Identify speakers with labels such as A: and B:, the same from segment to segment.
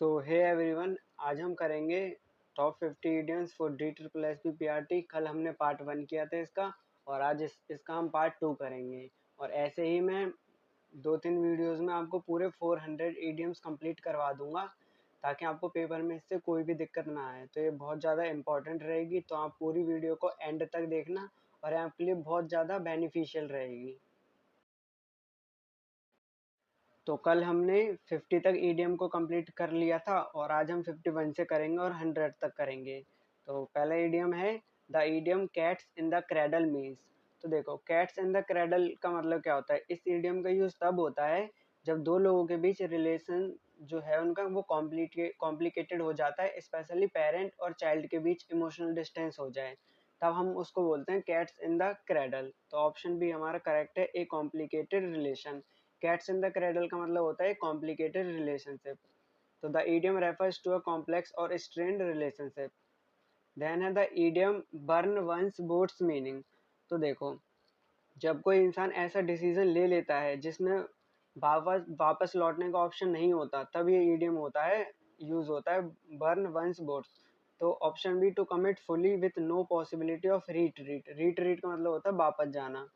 A: सो hey everyone, आज हम करेंगे top 50 idioms for D triple S P P R T. कल हमने पार्ट 1 किया था इसका, और आज इसका हम पार्ट 2 करेंगे। और ऐसे ही मैं 2-3 वीडियोस में आपको पूरे 400 इडियम्स कंप्लीट करवा दूंगा, ताकि आपको पेपर में इससे कोई भी दिक्कत ना आए। तो ये बहुत ज़्यादा इंपॉर्टेंट रहेगी, तो आप पूरी वीडियो को एंड तक देखना, और ये आपके लिए बहुत ज़्यादा बेनिफिशियल रहेगी। तो कल हमने 50 तक ईडीएम को कंप्लीट कर लिया था, और आज हम 51 से करेंगे और 100 तक करेंगे। तो पहला ईडीएम है the EDM cats in the cradle means. तो देखो, कैट्स इन द क्रेडल का मतलब क्या होता है। इस ईडीएम का यूज़ तब होता है जब दो लोगों के बीच रिलेशन जो है उनका वो कॉम्प्लिकेटेड हो जाता है, स्पेशली पेरेंट और चाइल्ड के बीच इमोशनल डिस्टेंस हो जाए, तब हम उसको बोलते हैं कैट्स इन द क्रेडल। तो ऑप्शन बी हमारा करेक्ट है, a complicated relation. Cats in the cradle का मतलब होता है कॉम्प्लिकेटेड रिलेशनशिप। तो the idiom refers to a complex और स्ट्रेन्ड रिलेशनशिप। देन है the idiom burn one's boats meaning. तो देखो, जब कोई इंसान ऐसा डिसीजन ले लेता है जिसमें वापस वापस लौटने का ऑप्शन नहीं होता, तब ये ईडियम होता है, यूज होता है, बर्न वंस बोट्स। तो option B, to commit fully with no possibility of retreat. Retreat का मतलब होता है वापस जाना।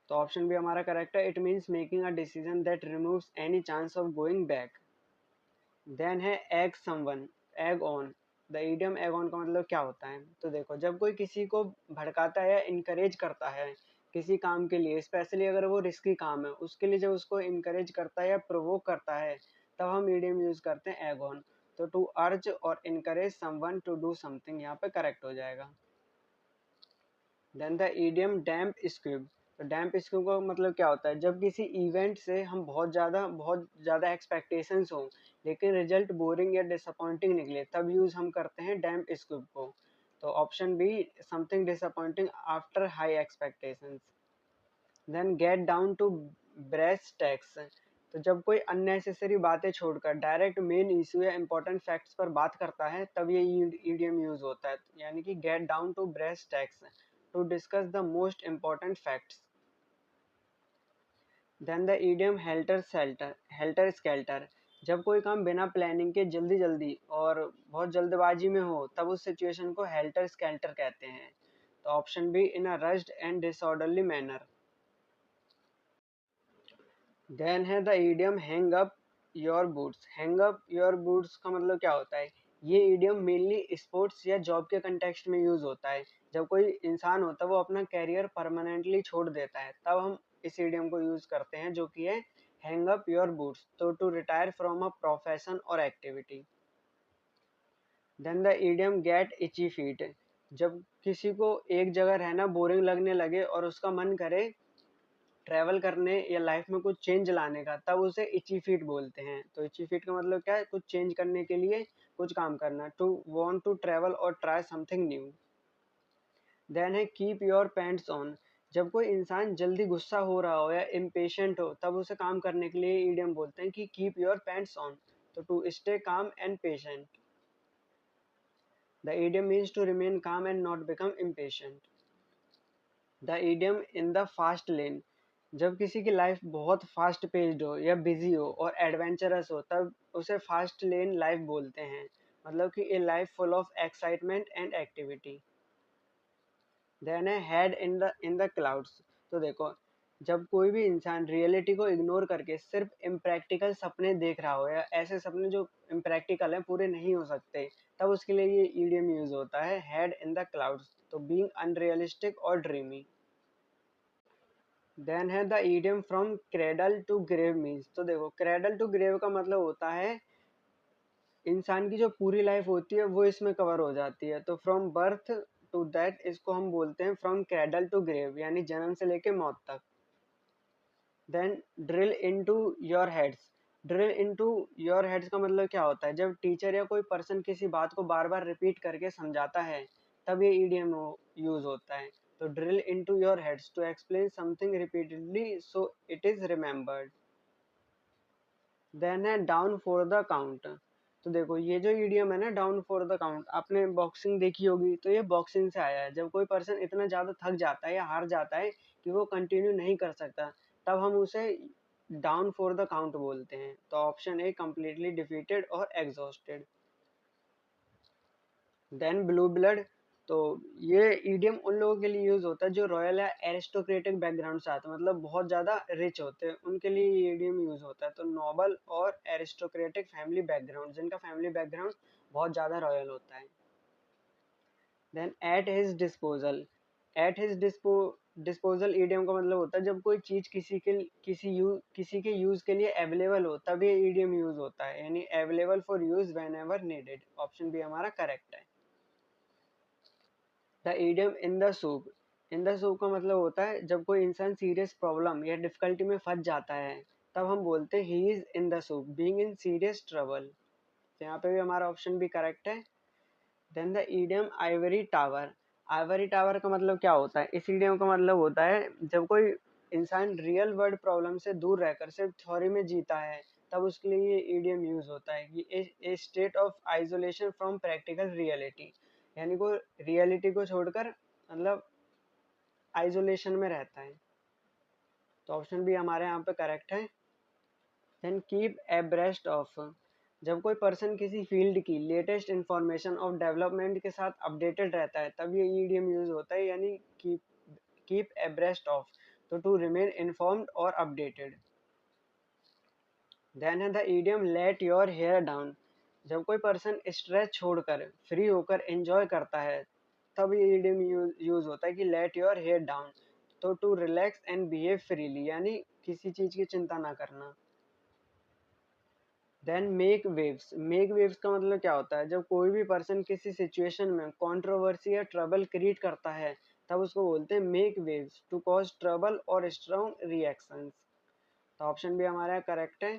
A: तो ऑप्शन बी हमारा करेक्ट है, it means making a decision that removes any chance of going back. Then है egg someone, egg on. The idiom egg on का मतलब क्या होता है। तो देखो, जब कोई किसी को भड़काता है या इनकरेज करता है किसी काम के लिए, स्पेशली अगर वो रिस्की काम है, उसके लिए जब उसको इनकरेज करता है या प्रोवोक करता है, तब हम इडियम यूज करते हैं एग ऑन। तो टू अर्ज और encourage someone to do something यहाँ पे करेक्ट हो जाएगा। Then the idiom damp squib. तो डैम्प स्क्विब का मतलब क्या होता है, जब किसी इवेंट से हम बहुत ज़्यादा एक्सपेक्टेशंस हों, लेकिन रिजल्ट बोरिंग या डिसअपॉइंटिंग निकले, तब यूज़ हम करते हैं डैम्प स्क्विब को। तो option b, something disappointing after high expectations. Then get down to brass tacks. तो जब कोई अननेसेसरी बातें छोड़कर डायरेक्ट मेन इशू या इंपॉर्टेंट फैक्ट्स पर बात करता है, तब ये ईडियम यूज होता है, यानी कि get down to brass tacks to discuss the most important facts. Then the idiom helter skelter, helter skelter. जब कोई काम बिना प्लानिंग के जल्दी जल्दी और बहुत जल्दबाजी में हो, तब उस सिचुएशन को हेल्टर स्केल्टर कहते हैं। तो option B, in a rushed and disorderly manner. Then है the idiom hang up your boots. Hang up your boots का मतलब क्या होता है। ये ईडियम मेनली स्पोर्ट्स या जॉब के कंटेक्स्ट में यूज होता है। जब कोई इंसान होता है वो अपना कैरियर परमानेंटली छोड़ देता है, तब हम इस ईडियम को यूज करते हैं, जो कि है हैंग अप योर बूट्स। तो to retire from a profession और activity. Then the idiom get itchy feet. जब किसी को एक जगह रहना बोरिंग लगने लगे और उसका मन करे ट्रैवल करने या लाइफ में कुछ चेंज लाने का, तब उसे इची फीट बोलते हैं। तो इची फीट का मतलब क्या है, कुछ चेंज करने के लिए कुछ काम करना, टू वांट टू ट्रैवल और ट्राई समथिंग न्यू। देन है कीप योर पैंट्स ऑन। जब कोई इंसान जल्दी गुस्सा हो रहा हो या इम्पेशेंट हो, तब उसे काम करने के लिए ईडियम बोलते हैं कि कीप योर पैंट्स ऑन। तो to stay calm and patient. The idiom means to remain calm and not become impatient. The idiom in the fast lane. जब किसी की लाइफ बहुत फास्ट पेस्ड हो या बिजी हो और एडवेंचरस हो, तब उसे फास्ट लेन लाइफ बोलते हैं, मतलब कि a life full of excitement and activity. Then है हेड इन द क्लाउड्स। तो देखो, जब कोई भी इंसान रियलिटी को इग्नोर करके सिर्फ इम्प्रैक्टिकल सपने देख रहा हो, या ऐसे सपने जो इम्प्रैक्टिकल हैं, पूरे नहीं हो सकते, तब उसके लिए ये ईडियम यूज होता है, हेड इन द क्लाउड्स। तो बीइंग अनरियलिस्टिक और ड्रीमी। देन है the idiom from cradle to grave means. तो देखो, क्रेडल टू ग्रेव का मतलब होता है इंसान की जो पूरी लाइफ होती है वो इसमें कवर हो जाती है। तो फ्रॉम बर्थ टू दैट, इसको हम बोलते हैं फ्रॉम क्रेडल टू ग्रेव, यानी जन्म से लेके मौत तक। Then drill into your heads. Drill into your heads का मतलब क्या होता है, जब टीचर या कोई पर्सन किसी बात को बार बार रिपीट करके समझाता है, तब ये ईडियम यूज होता है। तो drill into your heads, to explain something repeatedly so it is remembered. Then है डाउन फॉर द काउंट। तो देखो, ये जो ईडियम है ना, डाउन फॉर द काउंट, आपने बॉक्सिंग देखी होगी, तो ये बॉक्सिंग से आया है। जब कोई पर्सन इतना ज़्यादा थक जाता है या हार जाता है कि वो कंटिन्यू नहीं कर सकता, तब हम उसे डाउन फॉर द काउंट बोलते हैं। तो ऑप्शन ए कंप्लीटली डिफीटेड और एग्जॉस्टेड। देन ब्लू ब्लड, तो ये ईडियम उन लोगों के लिए यूज होता है जो रॉयल या एरिस्टोक्रेटिक बैकग्राउंड से आते हैं, मतलब बहुत ज्यादा रिच होते हैं, उनके लिए ये ईडियम यूज होता है। तो नोबल और एरिस्टोक्रेटिक फैमिली बैकग्राउंड, जिनका फैमिली बैकग्राउंड बहुत ज्यादा रॉयल होता है। Then at his disposal, at his disposal idiom का मतलब होता है जब कोई चीज किसी के यूज के लिए अवेलेबल हो तब ये ईडियम यूज होता है, यानी available for use whenever needed. Option B हमारा करेक्ट है। The idiom in the soup, in the soup का मतलब होता है जब कोई इंसान सीरियस प्रॉब्लम या डिफिकल्टी में फंस जाता है तब हम बोलते हैं he is in the soup, being in serious trouble. तो यहाँ पे भी हमारा ऑप्शन भी करेक्ट है। Then the idiom ivory tower, ivory tower का मतलब क्या होता है? इस ईडियम का मतलब होता है जब कोई इंसान रियल वर्ल्ड प्रॉब्लम से दूर रहकर सिर्फ थ्योरी में जीता है तब उसके लिए ये ईडियम यूज होता है कि a state of isolation from practical reality, यानी को रियलिटी को छोड़कर मतलब आइसोलेशन में रहता है। तो ऑप्शन भी हमारे यहाँ पे करेक्ट है। देन कीप एब्रेस्ट ऑफ, जब कोई पर्सन किसी फील्ड की लेटेस्ट इंफॉर्मेशन और डेवलपमेंट के साथ अपडेटेड रहता है तब ये ईडियम यूज होता है, यानी कीप एब्रेस्ट ऑफ, तो टू रिमेन इन्फॉर्म्ड और अपडेटेड। देन है the idiom let your hair down, जब कोई पर्सन स्ट्रेस छोड़कर फ्री होकर एंजॉय करता है तब ये ईडियम यूज होता है कि लेट योर हेयर डाउन, तो to relax and behave freely, यानी किसी चीज की चिंता ना करना। देन मेक वेव्स का मतलब क्या होता है? जब कोई भी पर्सन किसी सिचुएशन में कंट्रोवर्सी या ट्रबल क्रिएट करता है तब उसको बोलते हैं make waves, to cause trouble और स्ट्रॉन्ग रिएक्शंस। तो ऑप्शन भी हमारा करेक्ट है।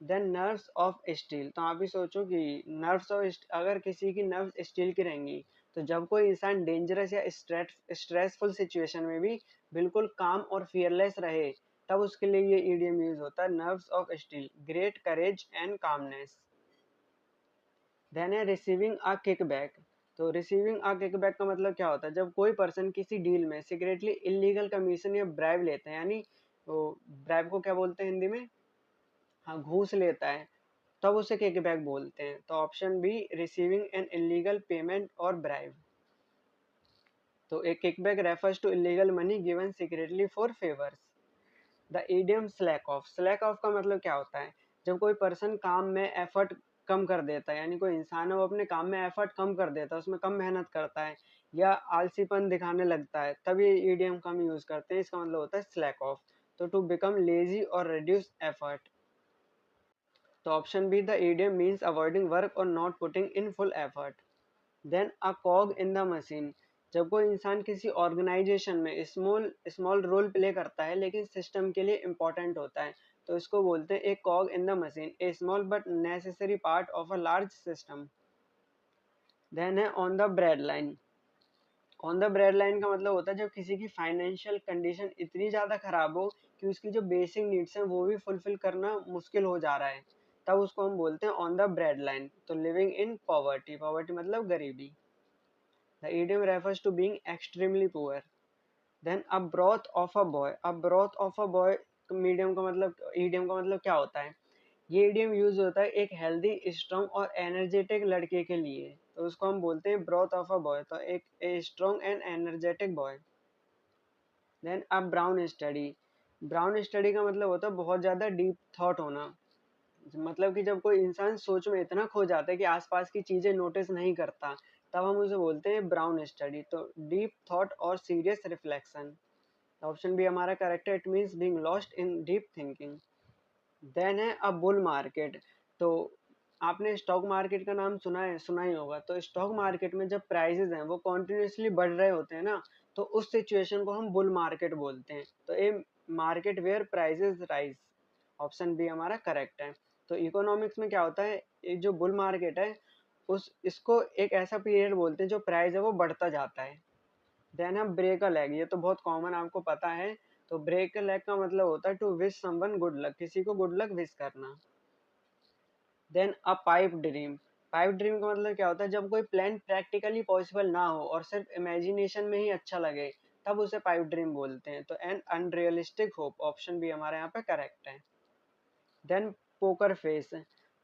A: देन नर्व्स ऑफ स्टील, तो आप भी सोचो कि नर्व्स ऑफ, अगर किसी की नर्व्स स्टील की रहेंगी तो जब कोई इंसान डेंजरस या स्ट्रेसफुल सिचुएशन में भी बिल्कुल काम और फियरलेस रहे तब उसके लिए ये ईडियम यूज होता है, nerves of steel, great courage and calmness. Then है रिसीविंग अ किकबैक, तो रिसीविंग अ किकबैक का मतलब क्या होता है? जब कोई पर्सन किसी डील में सीक्रेटली इलीगल कमीशन या ब्राइब लेते हैं, यानी वो ब्राइब को क्या बोलते हैं हिंदी में? हाँ, घूस लेता है, तब उसे किकबैक बोलते हैं। तो option B receiving an illegal payment और ब्राइब। तो एक kickback refers to illegal money given secretly for favours. The idiom slack off, slack off का मतलब क्या होता है? जब कोई पर्सन काम में एफर्ट कम कर देता है, यानी कोई इंसान है वो अपने काम में एफर्ट कम कर देता है, उसमें कम मेहनत करता है या आलसीपन दिखाने लगता है तब ये इडियम कम यूज करते हैं, इसका मतलब होता है स्लैक ऑफ। तो टू बिकम लेजी और रिड्यूस एफर्ट। तो option B the idiom means avoiding work और not putting in full effort. Then a cog in the machine, जब कोई इंसान किसी ऑर्गेनाइजेशन में स्मॉल स्मॉल रोल प्ले करता है लेकिन सिस्टम के लिए इम्पोर्टेंट होता है तो इसको बोलते हैं a cog in the machine, a small but necessary part of a large system. Then है on the bread line, on the bread line का मतलब होता है जब किसी की फाइनेंशियल कंडीशन इतनी ज़्यादा खराब हो कि उसकी जो बेसिक नीड्स हैं वो भी फुलफिल करना मुश्किल हो जा रहा है तब उसको हम बोलते हैं ऑन द ब्रेड लाइन। तो लिविंग इन पॉवर्टी, पॉवर्टी मतलब गरीबी। The idiom refers to being extremely poor. Then a broth of a boy, a broth of a boy medium का मतलब ईडियम का मतलब क्या होता है? ये ईडियम यूज होता है एक हेल्दी स्ट्रॉन्ग और एनर्जेटिक लड़के के लिए, तो उसको हम बोलते हैं ब्रॉथ ऑफ अ बॉय, तो एक strong and energetic boy. Then a brown study, brown study का मतलब होता है बहुत ज़्यादा डीप थॉट होना, मतलब कि जब कोई इंसान सोच में इतना खो जाता है कि आसपास की चीजें नोटिस नहीं करता तब हम उसे बोलते हैं ब्राउन स्टडी। तो डीप थॉट और सीरियस रिफ्लेक्शन। ऑप्शन बी हमारा करेक्ट है, it means being lost in deep thinking. Then है अ बुल मार्केट, तो आपने स्टॉक मार्केट का नाम सुना है, सुना ही होगा। तो स्टॉक मार्केट में जब प्राइसेस हैं वो कॉन्टिन्यूसली बढ़ रहे होते हैं ना तो उस सिचुएशन को हम बुल मार्केट बोलते हैं। तो a market where prices rise. Option B हमारा करेक्ट है। तो इकोनॉमिक्स में क्या होता है, एक जो बुल मार्केट है उस इसको एक ऐसा पीरियड बोलते हैं जो प्राइस है वो बढ़ता जाता है। देन हम ब्रेक अ लेग, ये तो बहुत कॉमन आपको पता है। तो ब्रेक अ लेग का मतलब होता है to wish someone good luck, किसी को गुड लक विश करना। Then a pipe dream, pipe dream का मतलब क्या होता है? जब कोई प्लान प्रैक्टिकली पॉसिबल ना हो और सिर्फ इमेजिनेशन में ही अच्छा लगे तब उसे पाइप ड्रीम बोलते हैं। तो an unrealistic hope, option B हमारे यहाँ पे करेक्ट है। Then poker face,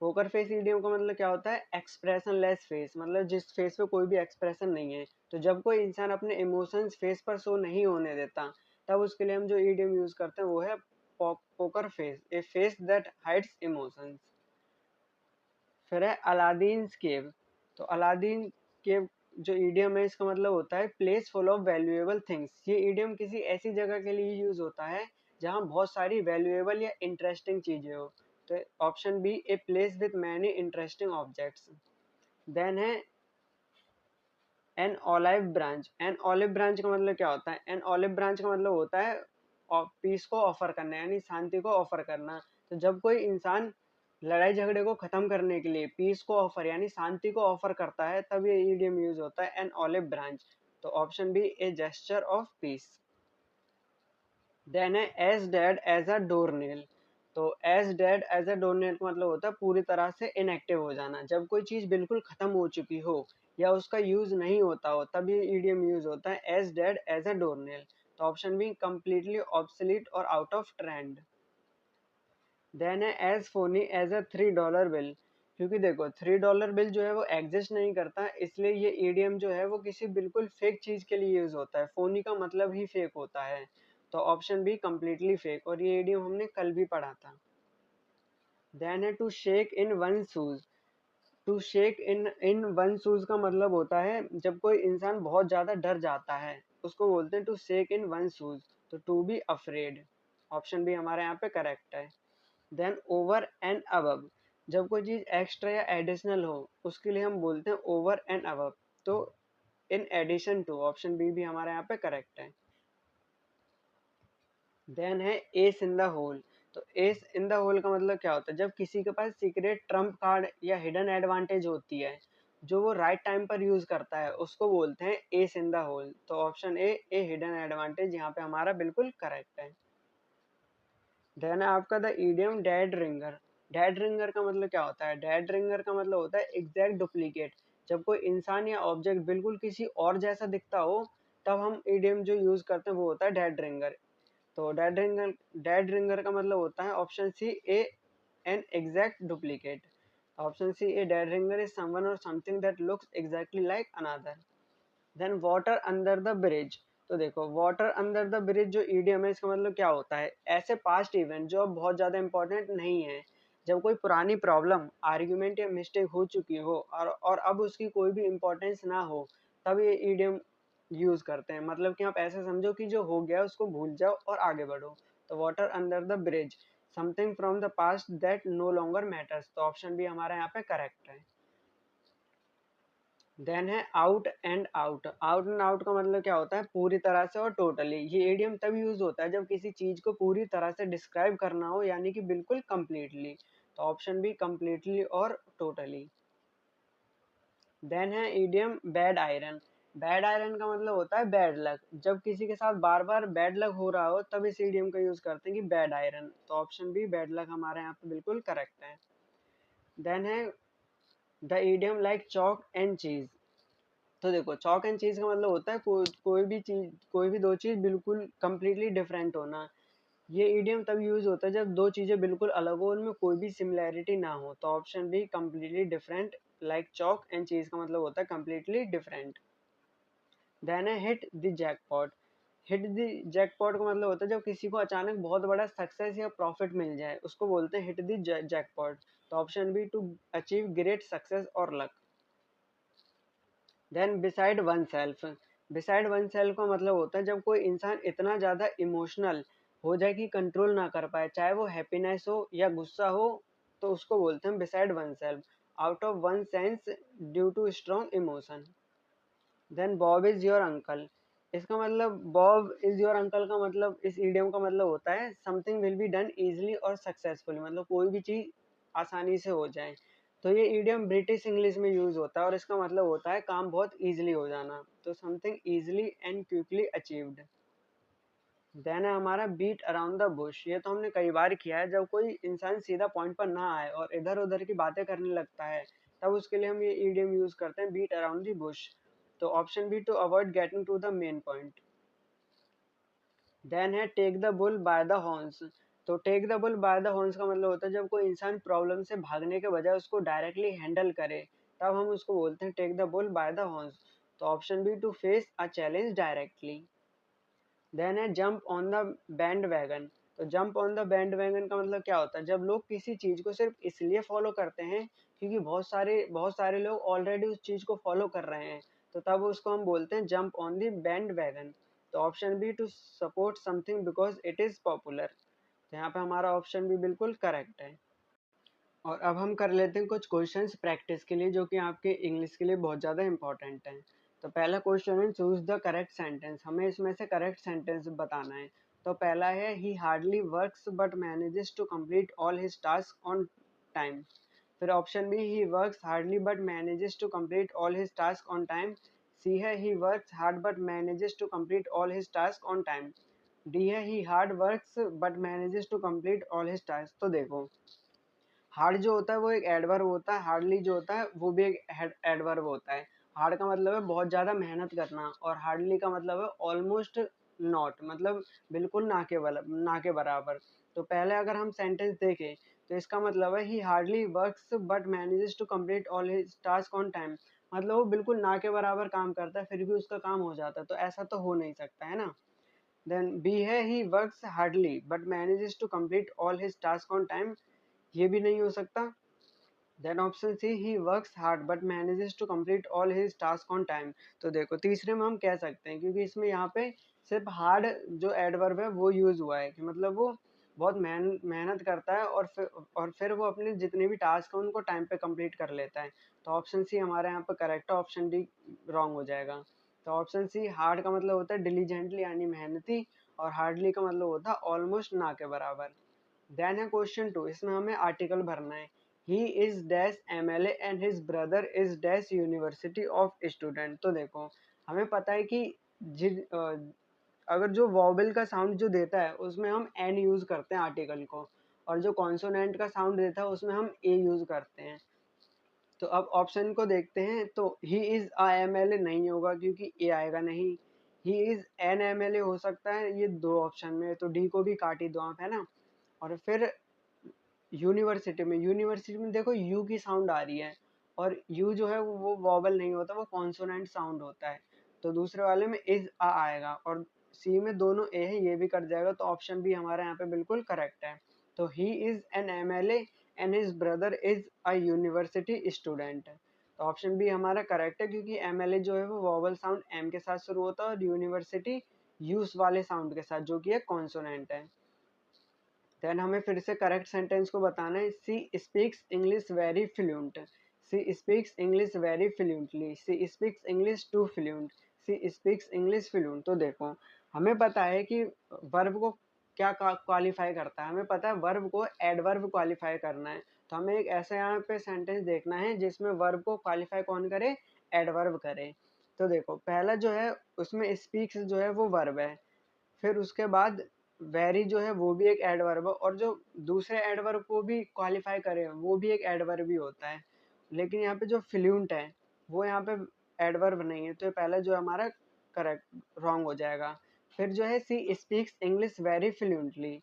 A: poker face idiom का मतलब क्या होता है, एक्सप्रेशन लेस फेस, मतलब जिस फेस पे कोई भी एक्सप्रेशन नहीं है। तो जब कोई इंसान अपने इमोशंस फेस पर शो नहीं होने देता, तब उसके लिए हम जो इडियम यूज करते हैं वो है poker face, a face that hides emotions. फिर है अलादीन केव, तो अलादीन केव जो ईडियम है इसका मतलब होता है place full of valuable things. ये ईडियम किसी ऐसी जगह के लिए यूज होता है जहाँ बहुत सारी वैल्यूएबल या इंटरेस्टिंग चीजें हो। तो option B, a place with many interesting objects. Then है an olive branch, an olive branch का मतलब क्या होता है, एन ऑलिव ब्रांच का मतलब होता है पीस को ऑफर करना, यानी शांति को ऑफर करना। तो जब कोई इंसान लड़ाई झगड़े को खत्म करने के लिए पीस को ऑफर यानी शांति को ऑफर करता है, तब ये इडियम यूज होता है एन ऑलिव ब्रांच। तो option B, a gesture of peace. Then है as dead as a door nail, तो as dead as a door nail का मतलब होता है पूरी तरह से इनएक्टिव हो जाना। जब कोई चीज बिल्कुल खत्म हो चुकी हो या उसका यूज नहीं होता हो, तब ये ईडियम यूज होता है as dead as a door nail. तो ऑप्शन बी, कंप्लीटली ऑब्सोलीट और आउट ऑफ ट्रेंड। देन है as phony as a $3 bill, क्योंकि देखो $3 बिल जो है वो एग्जिस्ट नहीं करता, इसलिए ये ईडियम जो है वो किसी बिल्कुल फेक चीज के लिए यूज होता है। फोनी का मतलब ही फेक होता है। तो ऑप्शन बी, कंप्लीटली फेक, और ये ईडियम हमने कल भी पढ़ा था। देन है to shake in one shoes, to shake in one shoes का मतलब होता है जब कोई इंसान बहुत ज्यादा डर जाता है, उसको बोलते हैं to shake in one shoes. तो to be afraid, option B हमारे यहाँ पे करेक्ट है। देन ओवर एंड अबव, जब कोई चीज एक्स्ट्रा या एडिशनल हो उसके लिए हम बोलते हैं ओवर एंड अबव। तो in addition to, option B भी हमारे यहाँ पे करेक्ट है। देन है एस इन द होल, तो एस इन द होल का मतलब क्या होता है, जब किसी के पास सीक्रेट ट्रम्प कार्ड या हिडन एडवांटेज होती है जो वो राइट टाइम पर यूज करता है, उसको बोलते हैं एस इन द होल। तो ऑप्शन ए हिडन एडवांटेज यहाँ पे हमारा बिल्कुल करेक्ट है। देन है आपका the idiom dead ringer, dead ringer का मतलब क्या होता है, डेड रिंगर का मतलब होता है एग्जैक्ट डुप्लीकेट। जब कोई इंसान या ऑब्जेक्ट बिल्कुल किसी और जैसा दिखता हो, तब हम ईडियम जो यूज करते हैं वो होता है डेड रिंगर। तो डेड रिंगर का मतलब होता है option C, a an exact duplicate. Option C, a dead ringer is someone और something that looks exactly like another. Then water under the bridge, तो देखो वाटर अंडर द ब्रिज जो idiom है इसका मतलब क्या होता है, ऐसे पास्ट इवेंट जो अब बहुत ज्यादा इंपॉर्टेंट नहीं है, जब कोई पुरानी प्रॉब्लम आर्ग्यूमेंट या मिस्टेक हो चुकी हो और अब उसकी कोई भी इम्पोर्टेंस ना हो, तब ये ईडियम यूज करते हैं। मतलब कि आप ऐसे समझो कि जो हो गया उसको भूल जाओ और आगे बढ़ो। तो water under the bridge, something from the past that no longer matters. तो ऑप्शन बी हमारा यहाँ पे करेक्ट है। देन है out and out, out and out का मतलब क्या होता है, पूरी तरह से और टोटली। ये एडियम तब यूज होता है जब किसी चीज को पूरी तरह से डिस्क्राइब करना हो, यानी कि बिल्कुल कंप्लीटली। तो ऑप्शन बी, कंप्लीटली और टोटली। देन है idiom bad iron, bad iron का मतलब होता है बैड लक। जब किसी के साथ बार बार बैड लक हो रहा हो, तब इस इडियम का यूज करते हैं कि बैड आयरन। तो ऑप्शन बी, बैड लक हमारे यहाँ पे बिल्कुल करेक्ट है। देन है the idiom like chalk and चीज, तो देखो चॉक एंड चीज का मतलब होता है कोई भी दो चीज बिल्कुल कंप्लीटली डिफरेंट होना। ये इडियम तब यूज होता है जब दो चीजें बिल्कुल अलग हो, उनमें कोई भी सिमिलैरिटी ना हो। तो option B, completely different, like chalk and cheese का मतलब होता है कंप्लीटली डिफरेंट। देन है hit the jackpot, hit the jackpot का मतलब होता है जब किसी को अचानक बहुत बड़ा सक्सेस या प्रॉफिट मिल जाए, उसको बोलते हैं हिट द जैकपॉट। तो option B, to achieve great success और luck. Then beside oneself, beside oneself का मतलब होता है जब कोई इंसान इतना ज्यादा इमोशनल हो जाए कि कंट्रोल ना कर पाए, चाहे वो हैप्पीनेस हो या गुस्सा हो, तो उसको बोलते हैं beside oneself, out of one sense due to strong emotion. Then Bob is your uncle, इसका मतलब बॉब इज योर अंकल का मतलब इस इडियम का मतलब होता है something will be done easily और सक्सेसफुली, मतलब कोई भी चीज आसानी से हो जाए। तो ये इडियम ब्रिटिश इंग्लिश में यूज होता है और इसका मतलब होता है काम बहुत इजीली हो जाना। तो something easily and quickly achieved. Then है हमारा बीट अराउंड द बुश, ये तो हमने कई बार किया है, जब कोई इंसान सीधा पॉइंट पर ना आए और इधर उधर की बातें करने लगता है, तब उसके लिए हम ये ईडियम यूज करते हैं बीट अराउंड द बुश। तो option B, to avoid getting to the main point. Then है take the bull by the horns. तो take the bull by the horns का मतलब होता है जब कोई इंसान प्रॉब्लम से भागने के बजाय उसको डायरेक्टली हैंडल करे, तब हम उसको बोलते हैं take the bull by the horns. तो option B to face a challenge directly. Then है jump on the bandwagon. तो jump on the bandwagon का मतलब क्या होता है, जब लोग किसी चीज को सिर्फ इसलिए फॉलो करते हैं क्योंकि बहुत सारे लोग ऑलरेडी उस चीज को फॉलो कर रहे हैं, तो तब उसको हम बोलते हैं jump on the bandwagon. तो option B to support something because it is popular. तो यहाँ पे हमारा ऑप्शन भी बिल्कुल करेक्ट है। और अब हम कर लेते हैं कुछ क्वेश्चंस प्रैक्टिस के लिए, जो कि आपके इंग्लिश के लिए बहुत ज़्यादा इंपॉर्टेंट हैं। तो पहला क्वेश्चन है चूज द करेक्ट सेंटेंस। हमें इसमें से करेक्ट सेंटेंस बताना है। तो पहला है he hardly works but manages to complete all his task on time. फिर option B he works hardly but manages to complete all his task on time. C है he works hard but manages to complete all his task on time. D है he hard works but manages to complete all his task. तो देखो, hard जो होता है वो एक adverb होता है, हार्डली जो होता है वो भी एक एडवर्ब होता है। हार्ड का मतलब है बहुत ज़्यादा मेहनत करना, और हार्डली का मतलब है ऑलमोस्ट नॉट, मतलब बिल्कुल ना के बराबर। तो पहले अगर हम सेंटेंस देखें तो इसका मतलब है he hardly works but manages to complete all his task on time. मतलब वो बिल्कुल ना के बराबर काम करता है फिर भी उसका काम हो जाता है, तो ऐसा तो हो नहीं सकता है ना। देन बी है he works hardly but manages to complete all his task on time. ये भी नहीं हो सकता। Then option C he works hard but manages to complete all his task on time. तो देखो, तीसरे में हम कह सकते हैं क्योंकि इसमें यहाँ पे सिर्फ हार्ड जो एडवर्ब है वो यूज हुआ है, कि मतलब वो बहुत मेहनत करता है और फिर वो अपने जितने भी टास्क हैं उनको टाइम पे कंप्लीट कर लेता है। तो ऑप्शन सी हमारे यहाँ पे करेक्ट है, ऑप्शन डी रॉन्ग हो जाएगा। तो ऑप्शन सी हार्ड का मतलब होता है डिलीजेंटली यानी मेहनती, और हार्डली का मतलब होता है ऑलमोस्ट ना के बराबर। देन है क्वेश्चन 2, इसमें हमें आर्टिकल भरना है। He is dash MLA and his brother is dash university of student. तो देखो, हमें पता है कि अगर जो वॉवेल का साउंड जो देता है उसमें हम एन यूज करते हैं आर्टिकल को, और जो कॉन्सोनेंट का साउंड देता है उसमें हम ए यूज करते हैं। तो अब ऑप्शन को देखते हैं, तो he is I M L A नहीं होगा क्योंकि ए आएगा नहीं। He is an M L A हो सकता है, ये दो ऑप्शन में, तो डी को भी काट ही दो आप, है ना। और फिर यूनिवर्सिटी में देखो यू की साउंड आ रही है, और यू जो है वो वॉवल नहीं होता, वो कॉन्सोनेंट साउंड होता है। तो दूसरे वाले में इज आ आएगा, और सी में दोनों ए है, ये भी कट जाएगा। तो ऑप्शन बी हमारे यहाँ पे बिल्कुल करेक्ट है। तो he is an M L A and his brother is a university student. तो ऑप्शन बी हमारा करेक्ट है क्योंकि एम एल ए जो है वो वॉवल साउंड एम के साथ शुरू होता है, और यूनिवर्सिटी यूस वाले साउंड के साथ, जो कि एक कॉन्सोनेंट है। देन हमें फिर से करेक्ट सेंटेंस को बताना है। She speaks English very fluent. She speaks English very fluently. She speaks English too fluent. She speaks English fluent. तो देखो, हमें पता है कि वर्ब को क्या क्वालिफाई करता है, हमें पता है वर्ब को एडवर्ब क्वालिफाई करना है। तो हमें एक ऐसा यहाँ पे सेंटेंस देखना है जिसमें वर्ब को क्वालिफाई कौन करे, एडवर्ब करे। तो देखो, पहला जो है उसमें स्पीक्स जो है वो वर्ब है, फिर उसके बाद वेरी जो है वो भी एक एडवर्ब है, और जो दूसरे एडवर्ब को भी क्वालिफाई करे वो भी एक एडवर्ब ही होता है। लेकिन यहाँ पे जो फ्लुएंट है वो यहाँ पे एडवर्ब नहीं है, तो ये पहला जो हमारा करेक्ट रॉन्ग हो जाएगा। फिर जो है she speaks English very fluently.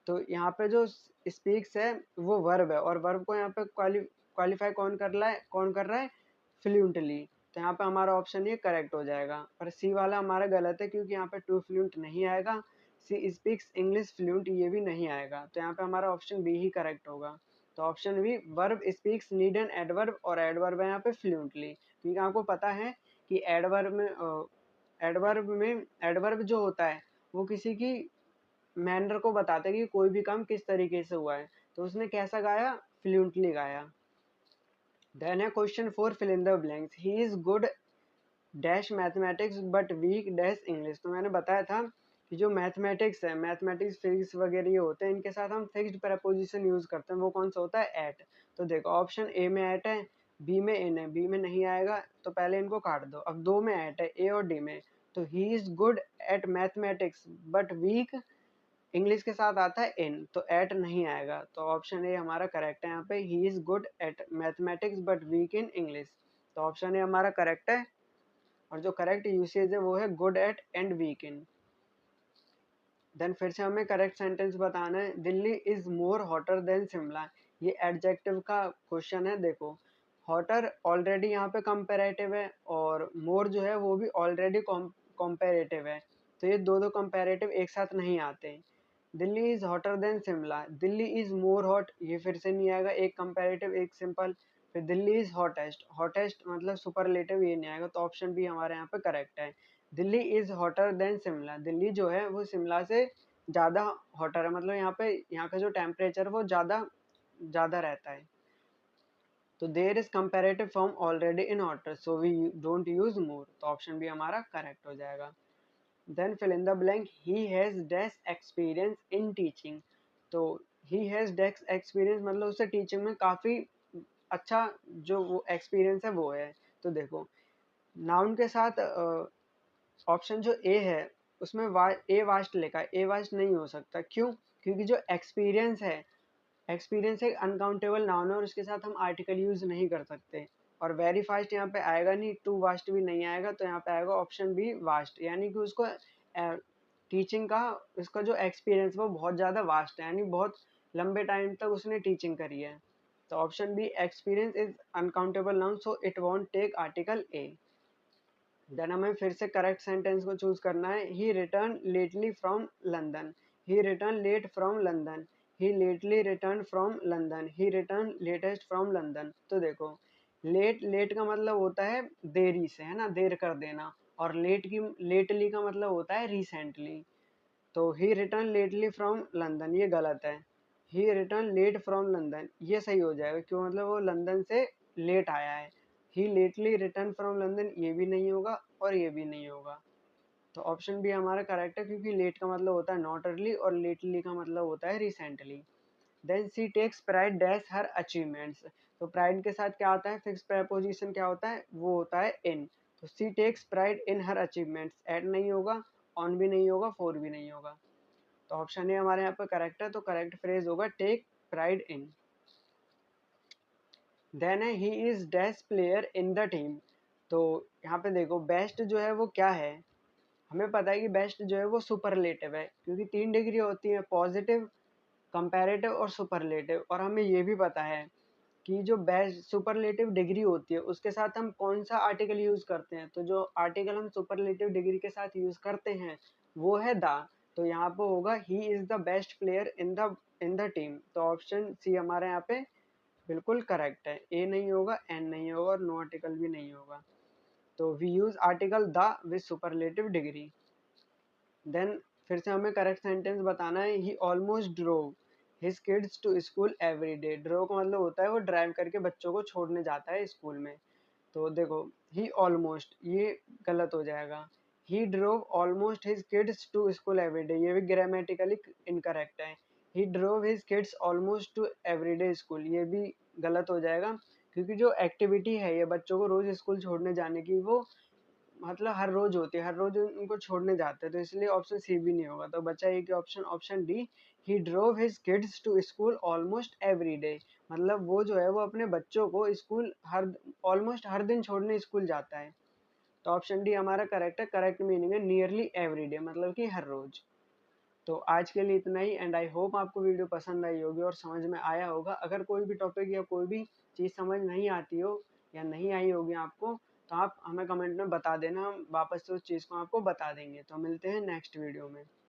A: तो यहाँ पे जो स्पीक्स है वो वर्ब है, और वर्ब को यहाँ पे क्वालिफाई कौन कर रहा है, फ्लुएंटली। तो यहाँ पे हमारा ऑप्शन ये करेक्ट हो जाएगा। पर सी वाला हमारा गलत है क्योंकि यहाँ पे टू फ्लुएंट नहीं आएगा। सी स्पीक्स इंग्लिश फ्लुएंट ये भी नहीं आएगा, तो यहाँ पे हमारा ऑप्शन बी ही करेक्ट होगा। तो option B verb speaks need an adverb, और एडवर्ब है यहाँ पे फ्लुएंटली, क्योंकि आपको पता है कि एडवर्ब जो होता है वो किसी की मैनर को बताता है कि कोई भी काम किस तरीके से हुआ है। तो उसने कैसा गाया, फ्लुएंटली गाया। देन है question 4, fill in the blanks. He is good dash mathematics but weak dash English. तो मैंने बताया था कि जो मैथमेटिक्स है, मैथमेटिक्स फिजिक्स वगैरह ये होते हैं, इनके साथ हम फिक्स्ड प्रपोजिशन यूज करते हैं, वो कौन सा होता है, एट। तो देखो, ऑप्शन ए में एट है, बी में इन है, बी में नहीं आएगा तो पहले इनको काट दो। अब दो में एट है, ए और डी में। तो he is good at mathematics but weak English के साथ आता है इन, तो एट नहीं आएगा। तो ऑप्शन ए हमारा करेक्ट है यहाँ पे, he is good at mathematics but weak in English. तो ऑप्शन ए हमारा करेक्ट है, और जो करेक्ट यूसेज है वो है good at and weak in. Then फिर से हमें करेक्ट सेंटेंस बताना है, Delhi is more hotter than Shimla. ये एडजेक्टिव का क्वेश्चन है। देखो, हॉटर ऑलरेडी यहाँ पे कंपेरेटिव है, और मोर जो है वो भी ऑलरेडी कंपेरेटिव है, तो ये दो दो कंपेरेटिव एक साथ नहीं आते। Delhi is hotter than Shimla, Delhi is more hot, ये फिर से नहीं आएगा, एक कंपेरेटिव एक सिंपल। फिर दिल्ली इज हॉटेस्ट, हॉटेस्ट मतलब सुपरलेटिव, ये नहीं आएगा, तो ऑप्शन बी हमारे यहाँ पे करेक्ट है। Delhi is hotter than Shimla, Delhi जो है वो शिमला से ज़्यादा हॉटर है, मतलब यहाँ पे यहाँ का जो टेम्परेचर वो ज़्यादा ज़्यादा रहता है। तो there is comparative form already in hotter, so we don't use more, तो ऑप्शन बी हमारा करेक्ट हो जाएगा। Then fill in the blank, he has dash experience in teaching. तो ही हैज डैश एक्सपीरियंस मतलब उसे टीचिंग में काफ़ी अच्छा जो वो एक्सपीरियंस है वो है। तो देखो, नाउन के साथ ऑप्शन जो ए है उसमें ए वास्ट लिखा है, ए वास्ट नहीं हो सकता, क्यों? क्योंकि जो एक्सपीरियंस है, एक्सपीरियंस एक अनकाउंटेबल नाउन है और उसके साथ हम आर्टिकल यूज नहीं कर सकते। और वेरी फास्ट यहाँ पे आएगा नहीं, टू वास्ट भी नहीं आएगा, तो यहाँ पे आएगा ऑप्शन बी वास्ट, यानी कि उसको टीचिंग का उसका जो एक्सपीरियंस वो बहुत ज़्यादा वास्ट है, यानी बहुत लंबे टाइम तक उसने टीचिंग करी है। तो option B experience is uncountable noun, so it won't take article a. Then हमें फिर से करेक्ट सेंटेंस को चूज करना है, he return lately from London, he return late from London, he lately return from London, he return latest from London. तो देखो, late late का मतलब होता है देरी से, है ना, देर कर देना, और लेटली का मतलब होता है रिसेंटली। तो ही रिटर्न लेटली फ्रॉम लंदन ये गलत है, he return late from London ये सही हो जाएगा, क्यों? मतलब वो लंदन से लेट आया है। ही लेटली रिटर्न फ्रॉम लंदन ये भी नहीं होगा और ये भी नहीं होगा। तो ऑप्शन बी हमारा करेक्ट है, क्योंकि लेट का मतलब होता है नॉट अर्ली और लेटली का मतलब होता है recently. Then she takes pride dash her achievements. तो प्राइड के साथ क्या आता है, फिक्स प्रेपोजिशन क्या होता है, वो होता है इन। तो she takes pride in her achievements, at नहीं होगा, ऑन भी नहीं होगा, फोर भी नहीं होगा। तो ऑप्शन ए हमारे यहाँ पे करेक्ट है, तो करेक्ट फ्रेज होगा टेक प्राइड इन। देन है he is dash player in the team. तो यहाँ पे देखो, बेस्ट जो है वो क्या है, हमें पता है कि बेस्ट जो है वो सुपरलेटिव है, क्योंकि 3 डिग्री होती है, पॉजिटिव, कंपैरेटिव और सुपरलेटिव। और हमें ये भी पता है कि जो बेस्ट सुपरलेटिव डिग्री होती है उसके साथ हम कौन सा आर्टिकल यूज करते हैं, तो जो आर्टिकल हम सुपरलेटिव डिग्री के साथ यूज करते हैं वो है द। तो यहाँ पे होगा he is the best player in the team. तो ऑप्शन सी हमारे यहाँ पे बिल्कुल करेक्ट है, ए नहीं होगा, एन नहीं होगा और नो आर्टिकल भी नहीं होगा। तो we use article the with superlative degree. Then फिर से हमें करेक्ट सेंटेंस बताना है, he almost drove his kids to school every day. Drove का मतलब होता है वो ड्राइव करके बच्चों को छोड़ने जाता है स्कूल में। तो देखो, ही ऑलमोस्ट ये गलत हो जाएगा, he drove almost his kids to school every day, ये भी ग्रामेटिकली इनकरेक्ट है। He drove his kids almost to every day school, ये भी गलत हो जाएगा, क्योंकि जो एक्टिविटी है ये बच्चों को रोज स्कूल छोड़ने जाने की, वो मतलब हर रोज होती है, हर रोज उनको छोड़ने जाते हैं, तो इसलिए ऑप्शन सी भी नहीं होगा। तो बचा एक option, option D, he drove his kids to school almost every day, मतलब वो जो है वो अपने बच्चों को स्कूल हर ऑलमोस्ट हर दिन छोड़ने स्कूल जाता है। तो ऑप्शन डी हमारा करेक्ट है, करेक्ट मीनिंग है नियरली एवरी डे, मतलब कि हर रोज। तो आज के लिए इतना ही, एंड आई होप आपको वीडियो पसंद आई होगी और समझ में आया होगा। अगर कोई भी टॉपिक या कोई भी चीज़ समझ नहीं आती हो या नहीं आई होगी आपको, तो आप हमें कमेंट में बता देना, हम वापस से उस चीज़ को आपको बता देंगे। तो मिलते हैं नेक्स्ट वीडियो में।